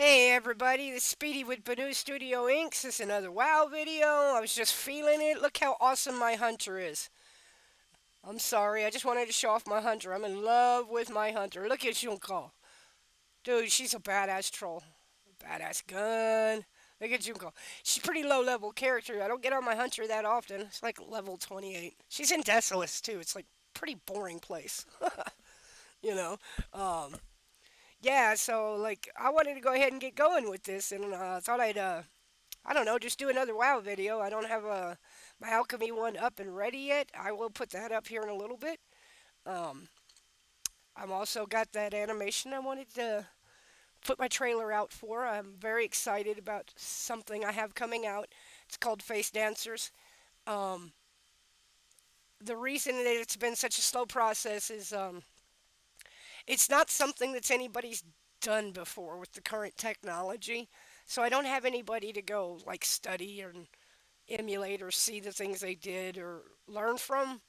Hey everybody, this is Speedy with Banu Studio Inc. This is another WoW video. I was just feeling it. Look how awesome my hunter is. I'm sorry, I just wanted to show off my hunter. I'm in love with my hunter. Look at Jukhal. Dude, she's a badass troll. Badass gun. Look at Jukhal. She's a pretty low level character. I don't get on my hunter that often. It's like level 28. She's in Desolus too. It's like pretty boring place. you know. Um, yeah, so like I wanted to go ahead and get going with this, and thought I'd I don't know, just do another WoW video. I don't have my alchemy one up and ready yet. I will put that up here in a little bit. Um, I've also got that animation I wanted to put my trailer out for. I'm very excited about something I have coming out. It's called Face Dancers. Um, the reason that it's been such a slow process is it's not something that's anybody's done before with the current technology. So I don't have anybody to go like study and emulate or see the things they did or learn from.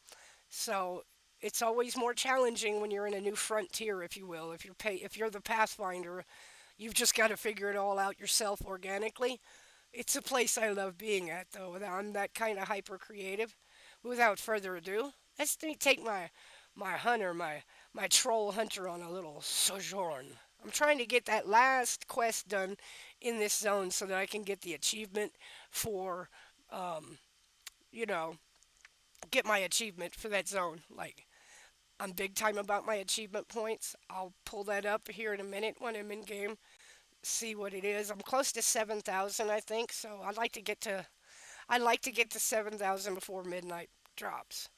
So it's always more challenging when you're in a new frontier, if you will. If you're the pathfinder, you've just got to figure it all out yourself organically. It's a place I love being at, though. I'm that kind of hyper creative. Without further ado, let's take my hunter, my troll hunter, on a little sojourn. I'm trying to get that last quest done in this zone so that I can get the achievement for, you know, get my achievement for that zone. Like, I'm big time about my achievement points. I'll pull that up here in a minute when I'm in game, see what it is. I'm close to 7,000, I think, so I'd like to get to 7,000 before midnight drops.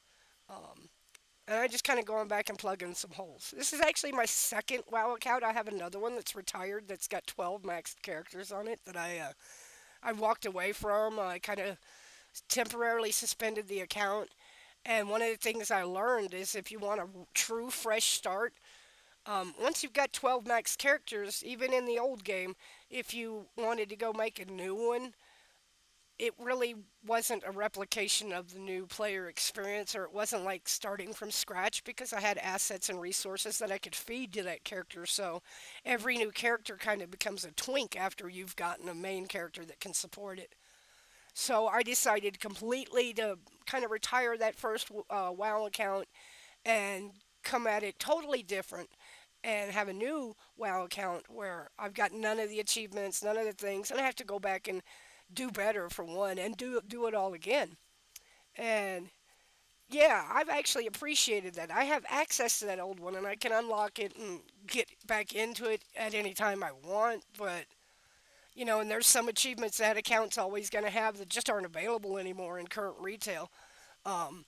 And I just kind of going back and plugging some holes. This is actually my second WoW account. I have another one that's retired that's got 12 maxed characters on it that I walked away from. I kind of temporarily suspended the account. And one of the things I learned is if you want a true fresh start, once you've got 12 max characters, even in the old game, if you wanted to go make a new one, it really wasn't a replication of the new player experience, or it wasn't like starting from scratch because I had assets and resources that I could feed to that character. So every new character kind of becomes a twink after you've gotten a main character that can support it. So I decided completely to kind of retire that first WoW account and come at it totally different and have a new WoW account where I've got none of the achievements, none of the things, and I have to go back and do better for one and do it all again. And yeah, I've actually appreciated that. I have access to that old one and I can unlock it and get back into it at any time I want, but and there's some achievements that account's always going to have that just aren't available anymore in current retail. Um,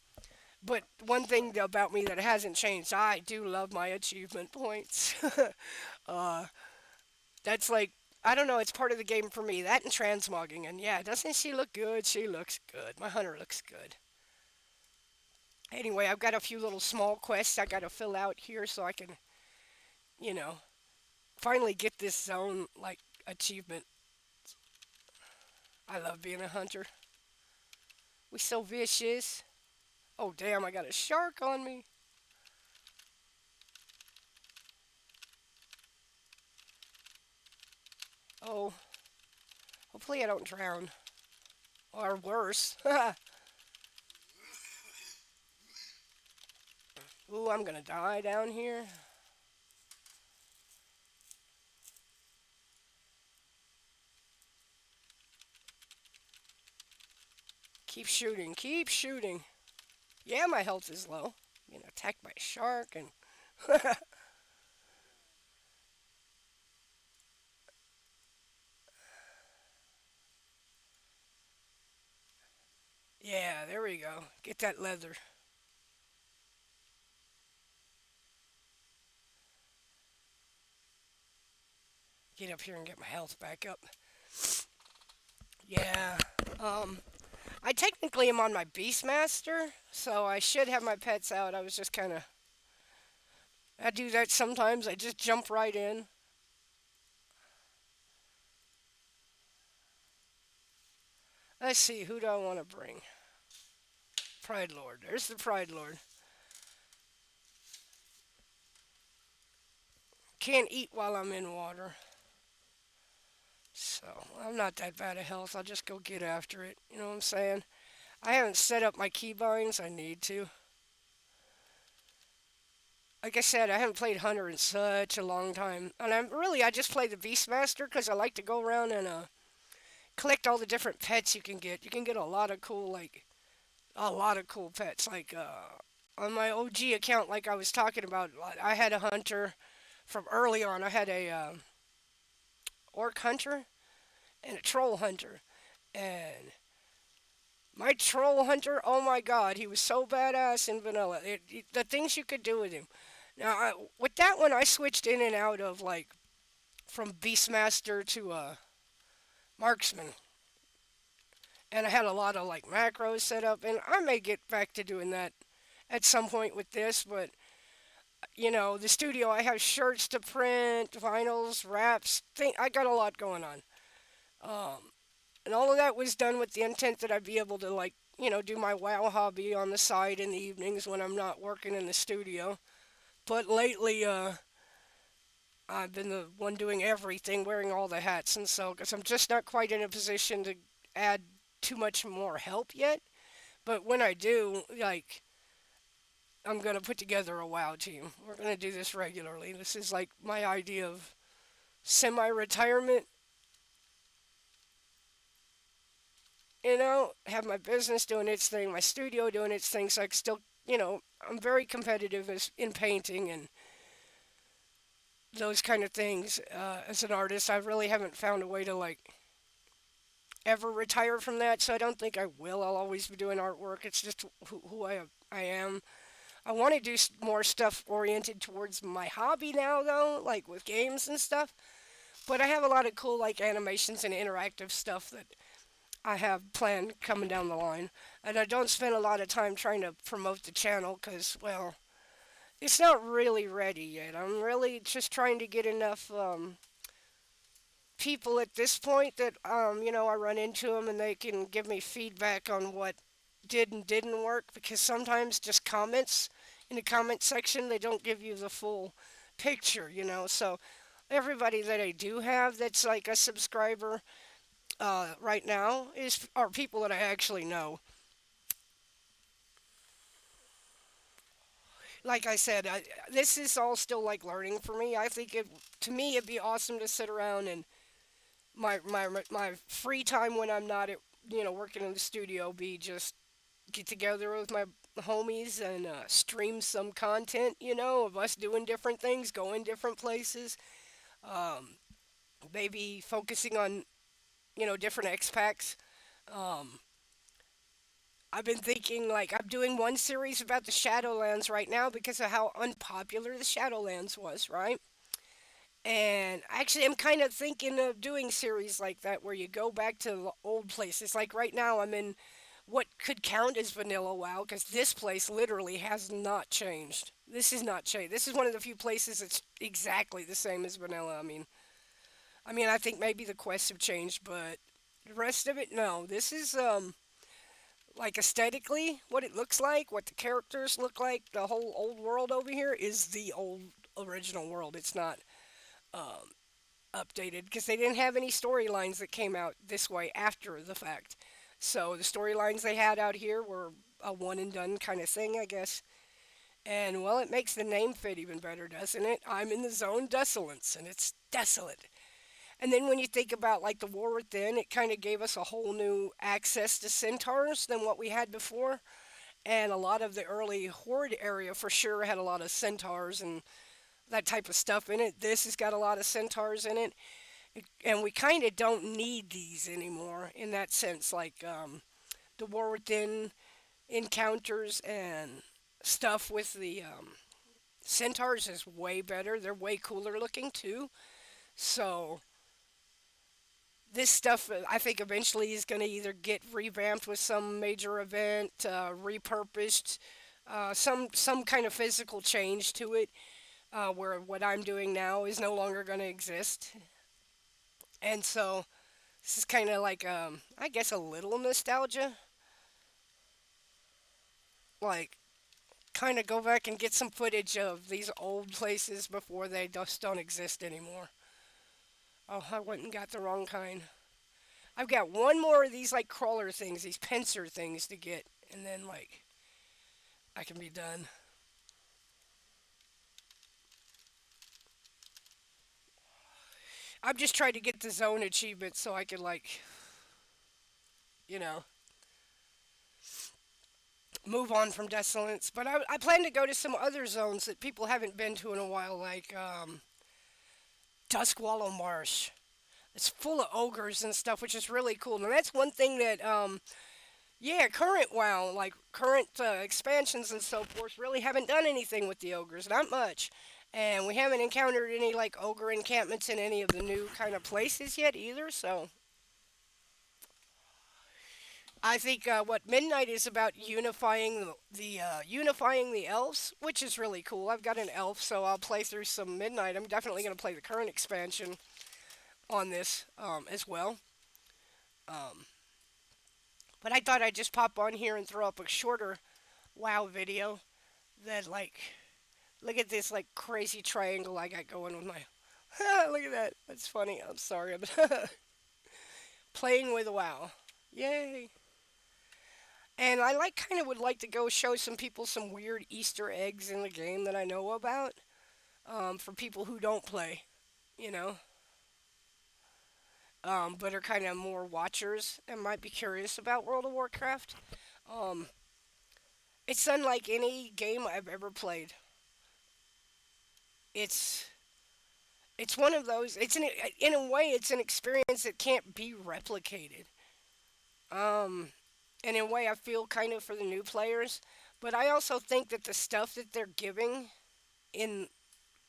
but one thing about me that hasn't changed, I do love my achievement points. uh, that's like, I don't know, it's part of the game for me. That and transmogging. And yeah, doesn't she look good? She looks good. My hunter looks good. Anyway, I've got a few little small quests I got to fill out here so I can, you know, finally get this zone, like, achievement. I love being a hunter. We so vicious. Oh, damn, I got a shark on me. Oh, hopefully I don't drown. Or worse. Ooh, I'm gonna die down here. Keep shooting, keep shooting. Yeah, my health is low. Being attacked by a shark and yeah, there we go. Get that leather. Get up here and get my health back up. Yeah. Um, I technically am on my Beastmaster, so I should have my pets out. I was just kind of. I do that sometimes. I just jump right in. Let's see, who do I want to bring? Pride Lord. There's the Pride Lord. Can't eat while I'm in water. So I'm not that bad of health. I'll just go get after it. You know what I'm saying? I haven't set up my keybinds. I need to. Like I said, I haven't played Hunter in such a long time, and I just play the Beastmaster because I like to go around and collect all the different pets you can get. You can get a lot of cool pets. On my OG account, like I was talking about, I had a hunter from early on. I had a orc hunter and a troll hunter, and my troll hunter, oh my god, he was so badass in vanilla. The things you could do with him. Now, with that one, I switched in and out of like from Beastmaster to Marksman, and I had a lot of like macros set up, and I may get back to doing that at some point with this, but the studio, I have shirts to print, vinyls, wraps. I got a lot going on. And all of that was done with the intent that I'd be able to, like, do my WoW hobby on the side in the evenings when I'm not working in the studio. But lately, I've been the one doing everything, wearing all the hats, and so, because I'm just not quite in a position to add too much more help yet. But when I do, like, I'm going to put together a WoW team. We're going to do this regularly. This is like my idea of semi retirement, have my business doing its thing, my studio doing its thing, so I can still, I'm very competitive in painting and those kind of things. As an artist, I really haven't found a way to, like, ever retire from that, so I don't think I will. I'll always be doing artwork. It's just I am. I want to do more stuff oriented towards my hobby now, though, like with games and stuff. But I have a lot of cool, like, animations and interactive stuff that I have planned coming down the line. And I don't spend a lot of time trying to promote the channel because, well, it's not really ready yet. I'm really just trying to get enough people at this point that, I run into them and they can give me feedback on what did and didn't work because sometimes just comments in the comment section, they don't give you the full picture. So everybody that I do have that's like a subscriber right now are people that I actually know. Like I said, this is all still like learning for me. I think to me it'd be awesome to sit around and my free time when I'm not at working in the studio be just get together with my homies and stream some content, of us doing different things, going different places, maybe focusing on different X packs. Um, I've been thinking like I'm doing one series about the Shadowlands right now because of how unpopular the Shadowlands was, right? And actually, I'm kind of thinking of doing series like that where you go back to the old places. Like right now, I'm in what could count as vanilla WoW because this place literally has not changed. This is not changed. This is one of the few places that's exactly the same as vanilla. I think maybe the quests have changed, but the rest of it, no. This is like aesthetically what it looks like, what the characters look like. The whole old world over here is the old original world. It's not updated because they didn't have any storylines that came out this way after the fact. So the storylines they had out here were a one and done kind of thing, I guess. And well, it makes the name fit even better, doesn't it? I'm in the zone desolence, and it's desolate. And then when you think about like the war within, it kind of gave us a whole new access to centaurs than what we had before. And a lot of the early horde area for sure had a lot of centaurs and that type of stuff in it. This has got a lot of centaurs in it. And we kind of don't need these anymore in that sense. Like the war within encounters and stuff with the centaurs is way better. They're way cooler looking too. So this stuff, I think, eventually is going to either get revamped with some major event, repurposed, some kind of physical change to it, where what I'm doing now is no longer going to exist. And so this is kind of like, I guess, a little nostalgia. Like, kind of go back and get some footage of these old places before they just don't exist anymore. Oh, I went and got the wrong kind. I've got one more of these like crawler things, these pincer things to get, and then like I can be done. I'm just trying to get the zone achievement so I can like, you know, move on from Desolance. But I plan to go to some other zones that people haven't been to in a while, like Duskwallow Marsh. It's full of ogres and stuff, which is really cool. And that's one thing that, yeah, current WoW, like current expansions and so forth, really haven't done anything with the ogres. Not much. And we haven't encountered any like ogre encampments in any of the new kind of places yet either. So I think what Midnight is about unifying the unifying the elves, which is really cool. I've got an elf, so I'll play through some Midnight. I'm definitely going to play the current expansion on this as well. Um, but I thought I'd just pop on here and throw up a shorter WoW video that like look at this like crazy triangle I got going with my. Look at that. That's funny. I'm sorry. I'm playing with WoW. Yay. And I like kind of would like to go show some people some weird Easter eggs in the game that I know about. For people who don't play, you know, but are kind of more watchers and might be curious about World of Warcraft. Um, it's unlike any game I've ever played. It's it's one of those. In a way, it's an experience that can't be replicated. Um, and in a way, I feel kind of for the new players, but I also think that the stuff that they're giving in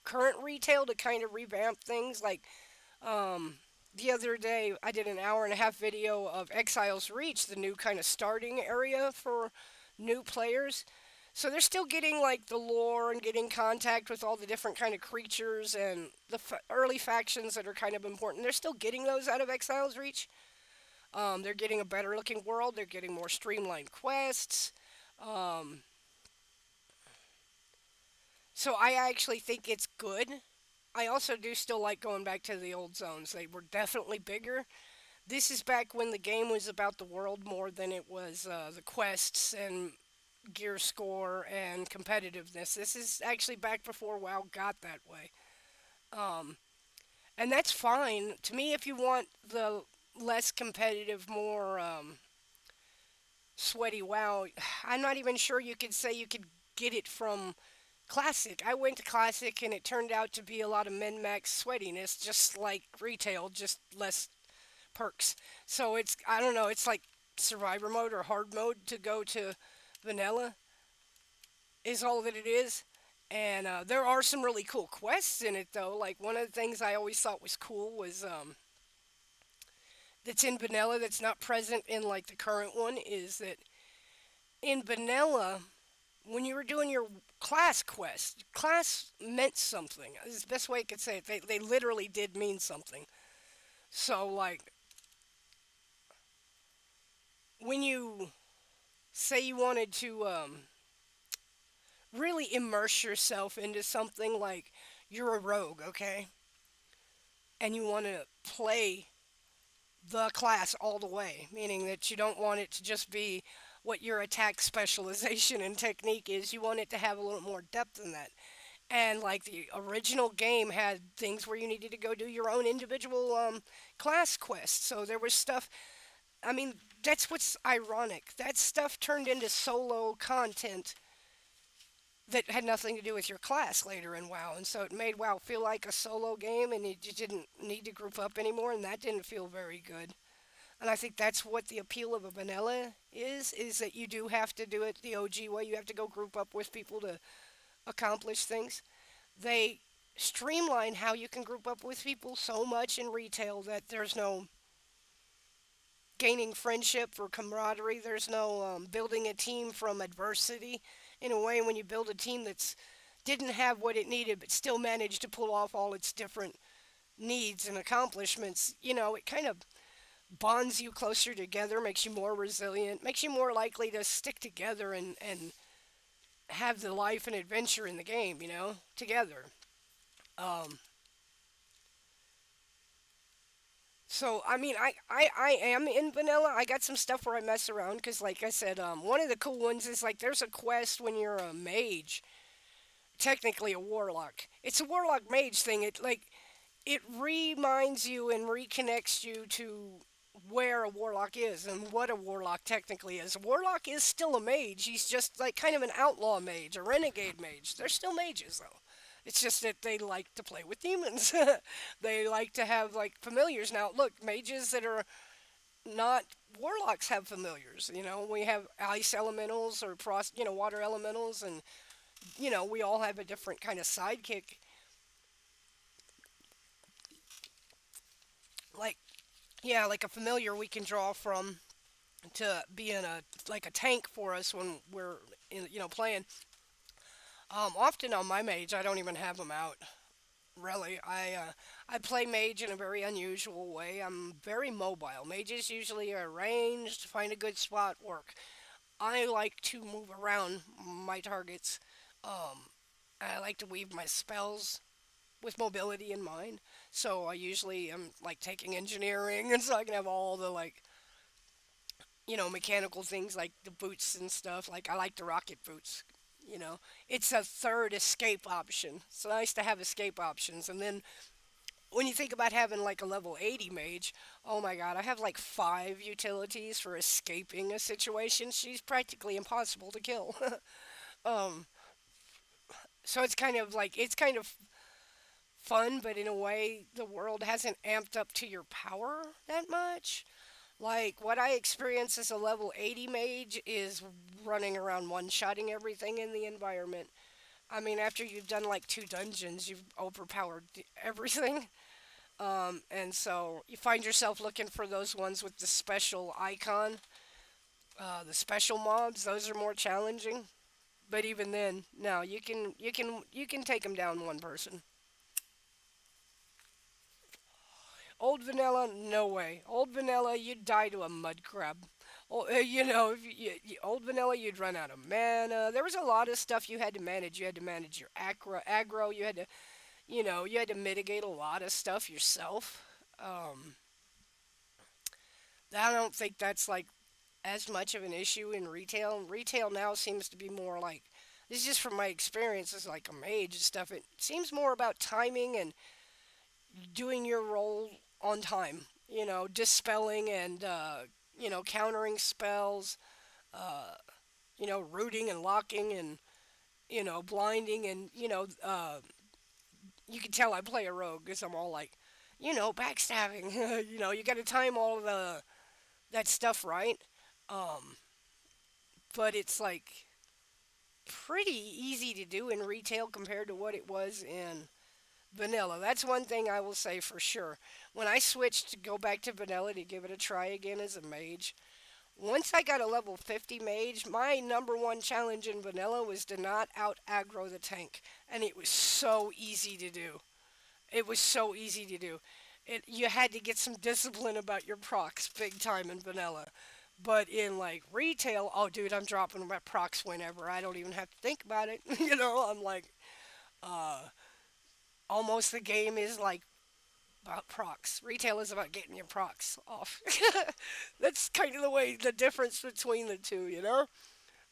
current retail to kind of revamp things, like um, the other day, I did an hour and a half video of Exiles Reach, the new kind of starting area for new players. So they're still getting like the lore and getting contact with all the different kind of creatures and the early factions that are kind of important. They're still getting those out of Exiles Reach. They're getting a better looking world. They're getting more streamlined quests. Um, so I actually think it's good. I also do still like going back to the old zones. They were definitely bigger. This is back when the game was about the world more than it was the quests and gear score and competitiveness. This is actually back before WoW got that way. Um, and that's fine. To me, if you want the less competitive, more sweaty WoW, I'm not even sure you could say you could get it from Classic. I went to Classic and it turned out to be a lot of min max sweatiness, just like retail, just less perks. So it's, I don't know, it's like survivor mode or hard mode to go to vanilla is all that it is. And there are some really cool quests in it though. Like one of the things I always thought was cool was that's in vanilla that's not present in like the current one is that in vanilla when you were doing your class quest, class meant something. This is the best way I could say it. They literally did mean something. So like when you say you wanted to really immerse yourself into something like you're a rogue, okay? And you want to play the class all the way, meaning that you don't want it to just be what your attack specialization and technique is. You want it to have a little more depth than that. And like the original game had things where you needed to go do your own individual class quests. So there was stuff. I mean, that's what's ironic. That stuff turned into solo content that had nothing to do with your class later in WoW, and so it made WoW feel like a solo game, and you didn't need to group up anymore, and that didn't feel very good. And I think that's what the appeal of a vanilla is that you do have to do it the OG way. You have to go group up with people to accomplish things. They streamline how you can group up with people so much in retail that there's no gaining friendship or camaraderie. There's no building a team from adversity. In a way, when you build a team that's didn't have what it needed but still managed to pull off all its different needs and accomplishments, you know, it kind of bonds you closer together, makes you more resilient, makes you more likely to stick together and have the life and adventure in the game, you know, together. Um, So I mean, I am in vanilla. I got some stuff where I mess around because, like I said, one of the cool ones is like there's a quest when you're a mage, technically a warlock. It's a warlock mage thing. It reminds you and reconnects you to where a warlock is and what a warlock technically is. A warlock is still a mage. He's just like kind of an outlaw mage, a renegade mage. They're still mages though. It's just that they like to play with demons. They like to have like familiars. Now, look, mages that are not warlocks have familiars. We have ice elementals or frost, water elementals, and we all have a different kind of sidekick. Like, yeah, like a familiar we can draw from to be in a like a tank for us when we're playing. Often on my mage, I don't even have them out. Really, I play mage in a very unusual way. I'm very mobile. Mages usually are ranged, find a good spot, work. I like to move around my targets. Um, I like to weave my spells with mobility in mind. So I usually am like taking engineering, and so I can have all the like mechanical things like the boots and stuff. Like I like the rocket boots. You know, it's a third escape option. It's nice to have escape options. And then when you think about having like a level 80 mage, oh my god, I have like five utilities for escaping a situation. She's practically impossible to kill. um, so it's kind of fun, but in a way, the world hasn't amped up to your power that much. Like, what I experience as a level 80 mage is running around one shotting everything in the environment. I mean, after you've done like two dungeons, you've overpowered everything. And so you find yourself looking for those ones with the special icon, the special mobs. Those are more challenging. But even then, no, you can take them down one person. Old vanilla, no way. Old vanilla, you'd die to a mud crab. If old vanilla, you'd run out of mana. There was a lot of stuff you had to manage. You had to manage your aggro. You had to mitigate a lot of stuff yourself. Um, I don't think that's like as much of an issue in retail. Retail now seems to be more like this is just from my experience as like a mage and stuff. It seems more about timing and doing your role on time. Dispelling and countering spells. Rooting and locking and blinding and you can tell I play a rogue because I'm all like, backstabbing. You got to time all the that stuff right. Um, but it's like pretty easy to do in retail compared to what it was in vanilla. That's one thing I will say for sure. When I switched to go back to vanilla to give it a try again as a mage, once I got a level 50 mage, my number one challenge in vanilla was to not out aggro the tank. And it was so easy to do. It was so easy to do. You had to get some discipline about your procs big time in vanilla. But in like retail, oh dude, I'm dropping my procs whenever. I don't even have to think about it. I'm like, uh, almost the game is like about procs. Retail is about getting your procs off. That's kind of the difference between the two.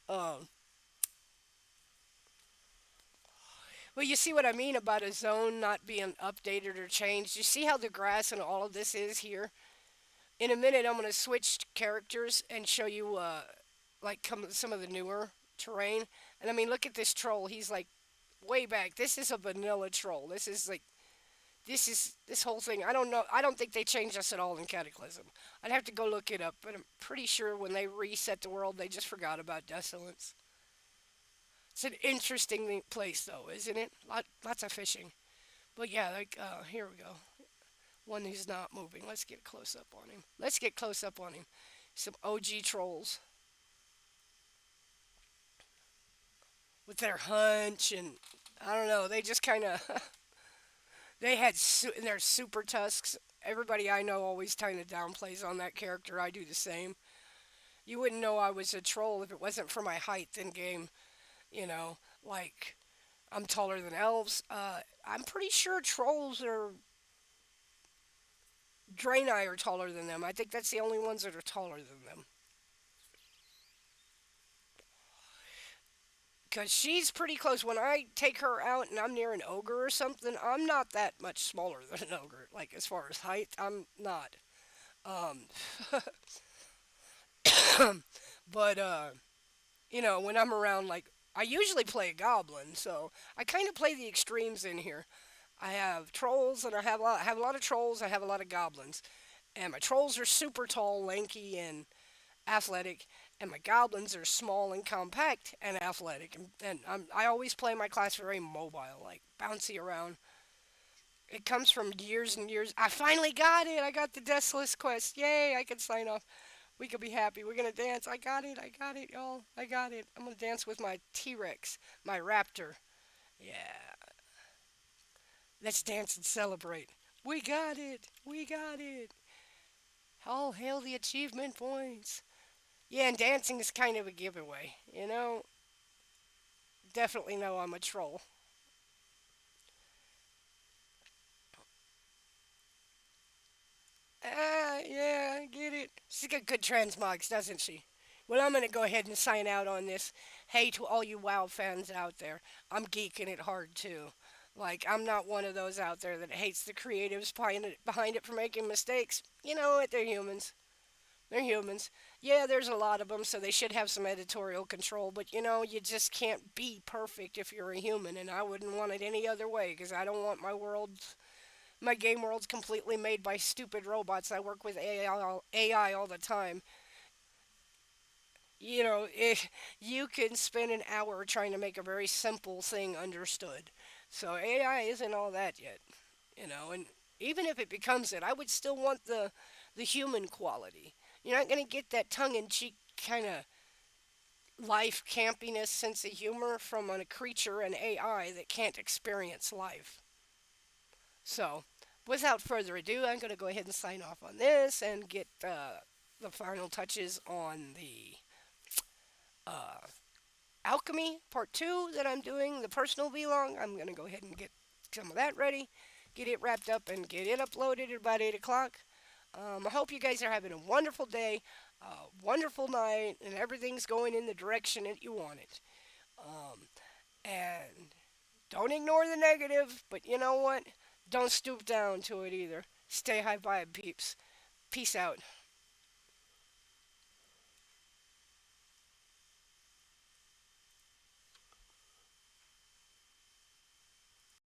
Um, well, you see what I mean about a zone not being updated or changed. You see how the grass and all of this is here. In a minute, I'm gonna switch characters and show you like some of the newer terrain. And I mean, look at this troll. He's like way back. This is a vanilla troll. This whole thing. I don't know. I don't think they changed us at all in Cataclysm. I'd have to go look it up, but I'm pretty sure when they reset the world, they just forgot about Desolance. It's an interesting place, though, isn't it? Lots of fishing. But yeah, like here we go. One who's not moving. Let's get close up on him. Let's get close up on him. Some OG trolls with their hunch and I don't know. They just kind of they had their super tusks. Everybody I know always kind of downplays on that character. I do the same. You wouldn't know I was a troll if it wasn't for my height in game. Like I'm taller than elves. I'm pretty sure trolls are Draenei are taller than them. I think that's the only ones that are taller than them. Because she's pretty close. When I take her out and I'm near an ogre or something, I'm not that much smaller than an ogre. Like, as far as height, I'm not. Um, but, when I'm around, like, I usually play a goblin, so I kind of play the extremes in here. I have trolls, and I have a lot of trolls. I have a lot of goblins, and my trolls are super tall, lanky, and athletic, and my goblins are small and compact and athletic. And I always play my class very mobile, like bouncy around. It comes from years and years. I finally got it. I got the Deathless quest. Yay! I can sign off. We could be happy. We're gonna dance. I got it. I got it, y'all. I got it. I'm gonna dance with my T-Rex, my raptor. Yeah. Let's dance and celebrate. We got it. We got it. All hail the achievement points. Yeah, and dancing is kind of a giveaway. Definitely know I'm a troll. Ah, yeah, I get it. She's got good transmogs, doesn't she? Well, I'm gonna go ahead and sign out on this. Hey, to all you WoW fans out there, I'm geeking it hard too. Like, I'm not one of those out there that hates the creatives behind it for making mistakes. You know what? They're humans. They're humans. Yeah, there's a lot of them, so they should have some editorial control, but you just can't be perfect if you're a human, and I wouldn't want it any other way, because I don't want my game world's completely made by stupid robots. I work with AI all the time. If you can spend an hour trying to make a very simple thing understood. So AI isn't all that yet, and even if it becomes it, I would still want the human quality. You're not going to get that tongue in cheek kind of life campiness sense of humor from a creature, an AI that can't experience life. So, without further ado, I'm going to go ahead and sign off on this and get the final touches on the alchemy part 2 that I'm doing, the personal vlog. I'm going to go ahead and get some of that ready, get it wrapped up, and get it uploaded at about 8 o'clock. I hope you guys are having a wonderful day, a wonderful night, and everything's going in the direction that you want it. And don't ignore the negative, but you know what? Don't stoop down to it either. Stay high vibe, peeps. Peace out.